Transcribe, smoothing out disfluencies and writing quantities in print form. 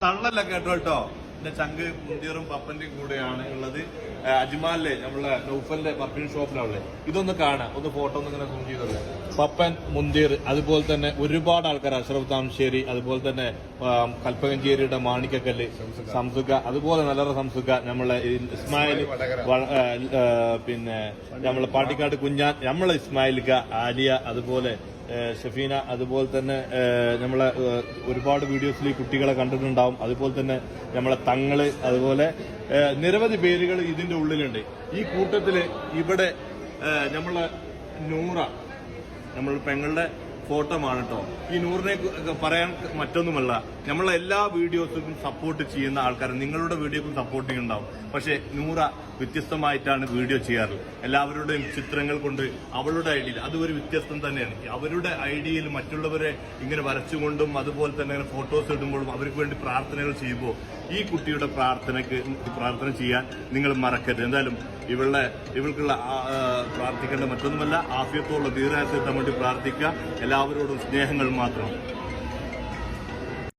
തള്ളല്ല കേട്ടോ. എന്റെ ചങ്ക് മുന്തിയറും പപ്പന്റെയും കൂടെയാണ് ഉള്ളത്. അജ്മാലിലെ നമ്മളെ നൗഫലിന്റെ പർഫ്യൂം ഷോപ്പിലാണുള്ളത്. ഇതൊന്ന് കാണാം, ഒന്ന് ഫോട്ടോ ഒന്ന് ഇങ്ങനെ സൂം ചെയ്തത്. പപ്പൻ, മുന്തിയർ, അതുപോലെ തന്നെ ഒരുപാട് ആൾക്കാർ, അഷ്റഫ് താമശ്ശേരി, അതുപോലെ തന്നെ കൽപ്പകഞ്ചേരിയുടെ മാണിക്കക്കല്ല്, സംസുഖ, അതുപോലെ നല്ല സംസുഖ, നമ്മളെ ഇസ്മായിൽ, പിന്നെ നമ്മളെ പാട്ടിക്കാട് കുഞ്ഞാൻ, നമ്മളെ ഇസ്മായിലിക്ക, ആലിയ, അതുപോലെ ഷഫീന, അതുപോലെ തന്നെ നമ്മളെ ഒരുപാട് വീഡിയോസിൽ ഈ കുട്ടികളെ കണ്ടിട്ടുണ്ടാവും. അതുപോലെ തന്നെ നമ്മളെ തങ്ങള്, അതുപോലെ നിരവധി പേരുകൾ ഇതിന്റെ ഉള്ളിലുണ്ട്. ഈ കൂട്ടത്തില് ഇവിടെ നമ്മളെ നൂറ, നമ്മൾ പെങ്ങളുടെ ഫോട്ടോമാണ് കേട്ടോ. ഈ നൂറിനെ പറയാൻ മറ്റൊന്നുമല്ല, നമ്മളെ എല്ലാ വീഡിയോസിനും സപ്പോർട്ട് ചെയ്യുന്ന ആൾക്കാർ, നിങ്ങളുടെ വീഡിയോക്കും സപ്പോർട്ടിങ് ഉണ്ടാവും. പക്ഷെ നൂറ വ്യത്യസ്തമായിട്ടാണ് വീഡിയോ ചെയ്യാറ്. എല്ലാവരുടെയും ചിത്രങ്ങൾ കൊണ്ട് അവളുടെ ഐഡിയയിൽ അത് ഒരു വ്യത്യസ്തം തന്നെയാണ്. അവരുടെ ഐഡിയയിൽ മറ്റുള്ളവരെ ഇങ്ങനെ വരച്ചുകൊണ്ടും അതുപോലെ തന്നെ ഫോട്ടോസ് ഇടുമ്പോഴും അവർക്ക് വേണ്ടി പ്രാർത്ഥനകൾ ചെയ്യുമ്പോൾ ഈ കുട്ടിയുടെ പ്രാർത്ഥന ചെയ്യാൻ നിങ്ങൾ മറക്കരുത്. എന്തായാലും ഇവൾക്കുള്ള പ്രാർത്ഥിക്കേണ്ട മറ്റൊന്നുമല്ല, ആഫിയത്തോടുള്ള ദീർഘായുസ്സെത്താൻ വേണ്ടി പ്രാർത്ഥിക്കുക. എല്ലാവരോടും സ്നേഹങ്ങൾ മാത്രം.